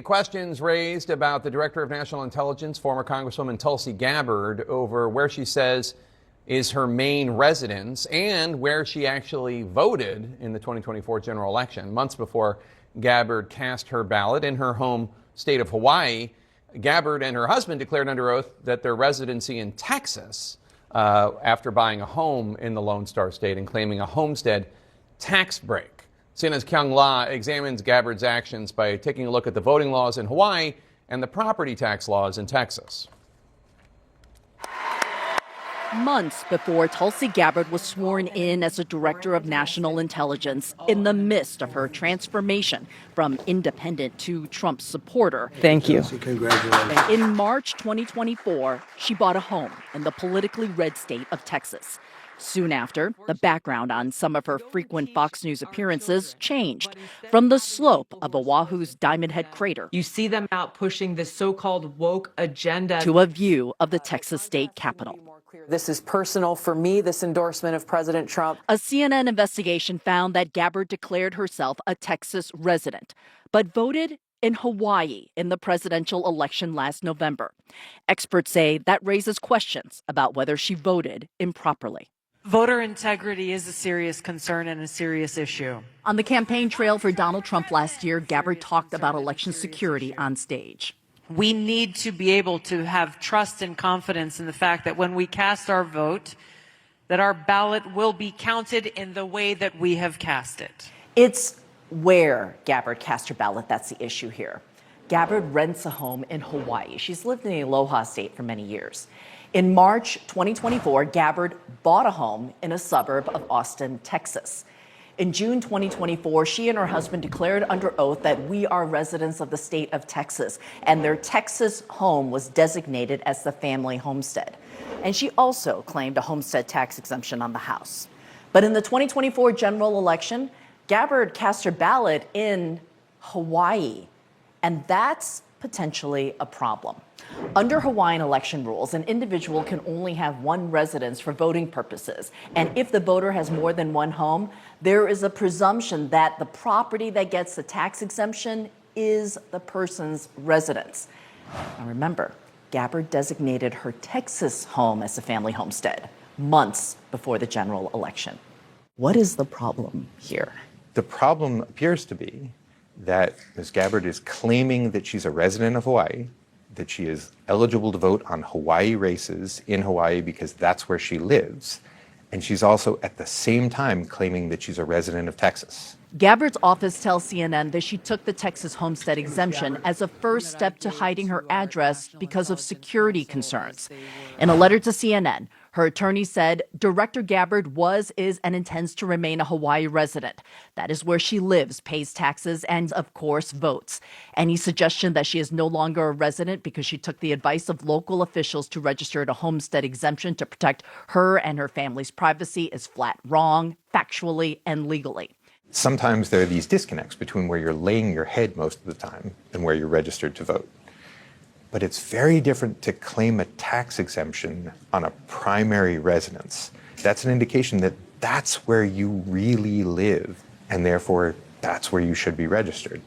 questions raised about the Director of National Intelligence, former Congresswoman Tulsi Gabbard, over where she says is her main residence and where she actually voted in the 2024 general election. Months before Gabbard cast her ballot in her home state of Hawaii, Gabbard and her husband declared under oath that their residency in Texas, after buying a home in the Lone Star State and claiming a homestead tax break. CNN's Kyung La examines Gabbard's actions by taking a look at the voting laws in Hawaii and the property tax laws in Texas. Months before Tulsi Gabbard was sworn in as a director of national intelligence, in the midst of her transformation from independent to Trump supporter. Thank you. Congratulations. In March 2024, she bought a home in the politically red state of Texas. Soon after, the background on some of her frequent Fox News appearances changed from the slope of Oahu's Diamond Head crater. You see them out pushing this so-called woke agenda to a view of the Texas state capitol. This is personal for me, this endorsement of President Trump. A CNN investigation found that Gabbard declared herself a Texas resident, but voted in Hawaii in the presidential election last November. Experts say that raises questions about whether she voted improperly. Voter integrity is a serious concern and a serious issue. On the campaign trail for Donald Trump last year, Gabbard talked about election security on stage. We need to be able to have trust and confidence in the fact that when we cast our vote, that our ballot will be counted in the way that we have cast it. It's where Gabbard cast her ballot that's the issue here. Gabbard rents a home in Hawaii. She's lived in the Aloha State for many years. In March 2024, Gabbard bought a home in a suburb of Austin, Texas. In June 2024, she and her husband declared under oath that we are residents of the state of Texas, and their Texas home was designated as the family homestead. And she also claimed a homestead tax exemption on the house. But in the 2024 general election, Gabbard cast her ballot in Hawaii, and that's potentially a problem. Under Hawaiian election rules, an individual can only have one residence for voting purposes. And if the voter has more than one home, there is a presumption that the property that gets the tax exemption is the person's residence. Now remember, Gabbard designated her Texas home as a family homestead months before the general election. What is the problem here? The problem appears to be that Ms. Gabbard is claiming that she's a resident of Hawaii, that she is eligible to vote on Hawaii races in Hawaii because that's where she lives. And she's also at the same time claiming that she's a resident of Texas. Gabbard's office tells CNN that she took the Texas homestead exemption as a first step to hiding her address because of security concerns. In a letter to CNN, her attorney said Director Gabbard was, is, and intends to remain a Hawaii resident. That is where she lives, pays taxes, and, of course, votes. Any suggestion that she is no longer a resident because she took the advice of local officials to register a homestead exemption to protect her and her family's privacy is flat wrong, factually and legally. Sometimes there are these disconnects between where you're laying your head most of the time and where you're registered to vote. But it's very different to claim a tax exemption on a primary residence. That's an indication that that's where you really live, and therefore that's where you should be registered.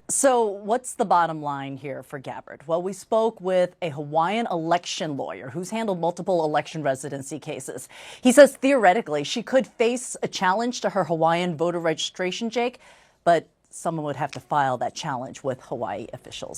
So what's the bottom line here for Gabbard? Well, we spoke with a Hawaiian election lawyer who's handled multiple election residency cases. He says theoretically she could face a challenge to her Hawaiian voter registration, Jake, but someone would have to file that challenge with Hawaii officials.